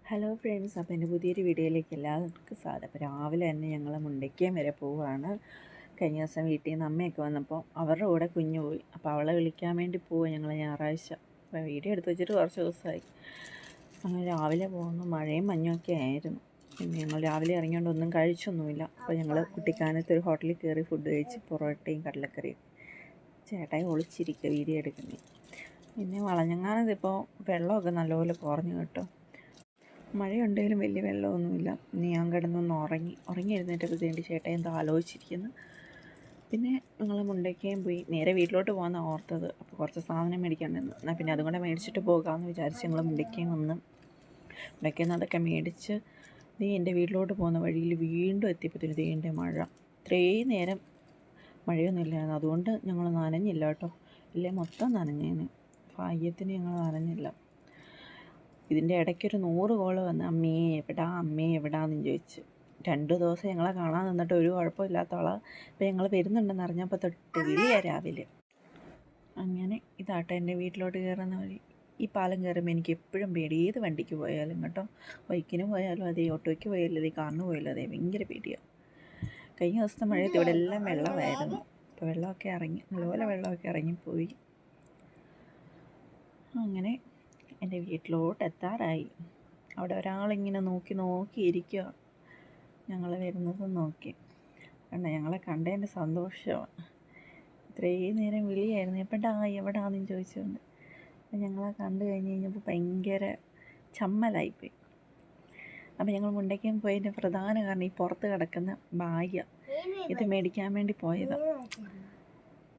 Hello friends, അപ്പോൾ എൻ്റെ പുതിയൊരു വീഡിയോയിലേക്ക് എല്ലാവർക്കും സ്വാഗതം. അപ്പോൾ രാവിലെ തന്നെ ഞങ്ങൾ മുണ്ടയ്ക്കയം വരെ പോവുകയാണ്. കഴിഞ്ഞ ദിവസം വീട്ടിൽ നിന്ന് അമ്മയൊക്കെ വന്നപ്പോൾ അവരുടെ കൂടെ കുഞ്ഞു പോയി. അപ്പോൾ അവളെ വിളിക്കാൻ വേണ്ടി പോവുക ഞങ്ങൾ ഞായറാഴ്ച. അപ്പോൾ വീഡിയോ എടുത്ത് വെച്ചിട്ട് കുറച്ച് ദിവസമായി. അങ്ങനെ രാവിലെ പോകുന്നു. മഴയും മഞ്ഞൊക്കെ ആയിരുന്നു. പിന്നെ ഞങ്ങൾ രാവിലെ ഇറങ്ങിയോണ്ട് ഒന്നും കഴിച്ചൊന്നുമില്ല. അപ്പോൾ ഞങ്ങൾ കുട്ടിക്കാനത്ത് ഒരു ഹോട്ടലിൽ കയറി ഫുഡ് കഴിച്ച് പൊറോട്ടയും കടലക്കറിയും. ചേട്ടായി ഒളിച്ചിരിക്കുക വീഡിയോ എടുക്കുന്നത്. പിന്നെ വളഞ്ഞങ്ങാനത്ത് ഇപ്പോൾ വെള്ളമൊക്കെ നല്ലപോലെ കുറഞ്ഞു കേട്ടോ. മഴയുണ്ടെങ്കിലും വലിയ വെള്ളമൊന്നുമില്ല. ഇനി ഞാൻ കിടന്നൊന്ന് ഉറങ്ങി എഴുന്നേറ്റപ്പോഴത്തേക്ക് ചേട്ടൻ എന്തോ ആലോചിച്ചിരിക്കുന്നു. പിന്നെ ഞങ്ങൾ മുണ്ടയ്ക്കയും പോയി നേരെ വീട്ടിലോട്ട് പോകാമെന്നാണ് ഓർത്തത്. അപ്പോൾ കുറച്ച് സാധനം മേടിക്കാനുണ്ടെന്ന്. എന്നാൽ പിന്നെ അതും കൂടെ മേടിച്ചിട്ട് പോകാമെന്ന് വിചാരിച്ച് ഞങ്ങൾ മുണ്ടയ്ക്കയും വന്ന് മുണ്ടയ്ക്കയിൽ നിന്ന് അതൊക്കെ മേടിച്ച് എൻ്റെ വീട്ടിലോട്ട് പോകുന്ന വഴിയിൽ വീണ്ടും എത്തിയപ്പോഴത്തേന് എൻ്റെ മഴ. ഇത്രയും നേരം മഴയൊന്നുമില്ലായിരുന്നു. അതുകൊണ്ട് ഞങ്ങൾ നനഞ്ഞില്ല കേട്ടോ. ഇല്ലേ മൊത്തം നനഞ്ഞേന്. ഭാഗ്യത്തിന് ഞങ്ങൾ നനഞ്ഞില്ല. ഇതിൻ്റെ ഇടയ്ക്കൊരു 100 കോൾ വന്ന് അമ്മേ എവിടാന്ന് ചോദിച്ച്. 2 ദിവസം ഞങ്ങളെ കാണാൻ നിന്നിട്ട് ഒരു കുഴപ്പമില്ലാത്തവളാണ്. ഇപ്പോൾ ഞങ്ങൾ വരുന്നുണ്ടെന്ന് അറിഞ്ഞപ്പോൾ തൊട്ട് വിളിയാണ് രാവിലെ. അങ്ങനെ ഇതാട്ടെ എൻ്റെ വീട്ടിലോട്ട് കയറുന്ന വഴി. ഈ പാലം കയറുമ്പോൾ എനിക്ക് എപ്പോഴും പേടി, ഏത് വണ്ടിക്ക് പോയാലും കേട്ടോ. ബൈക്കിന് പോയാലും അതെ, ഓട്ടോയ്ക്ക് പോയാലും അതെ, കാറിന് പോയാലും അതെ, ഭയങ്കര പേടിയാണ്. കഴിഞ്ഞ ദിവസത്തെ മഴയത്ത് ഇവിടെ എല്ലാം വെള്ളമായിരുന്നു. ഇപ്പോൾ വെള്ളമൊക്കെ ഇറങ്ങി, നല്ലപോലെ വെള്ളമൊക്കെ ഇറങ്ങിപ്പോയി. അങ്ങനെ എൻ്റെ വീട്ടിലോട്ട് എത്താറായി. അവിടെ ഒരാളിങ്ങനെ നോക്കിയിരിക്കുക, ഞങ്ങൾ വരുന്നത് നോക്കി. കണ്ട ഞങ്ങളെ കണ്ടതിൻ്റെ സന്തോഷമാണ്. ഇത്രയും നേരം വിളിയായിരുന്നു, എവിടാന്ന് ചോദിച്ചുകൊണ്ട്. അപ്പം ഞങ്ങളെ കണ്ടു കഴിഞ്ഞപ്പോൾ ഭയങ്കര ചമ്മലായിപ്പോയി. അപ്പം ഞങ്ങൾ മുണ്ടയ്ക്കയം പോയതിൻ്റെ പ്രധാന കാരണം ഈ പുറത്ത് കിടക്കുന്ന ബാഗ്യ ഇത് മേടിക്കാൻ വേണ്ടി പോയതാണ്.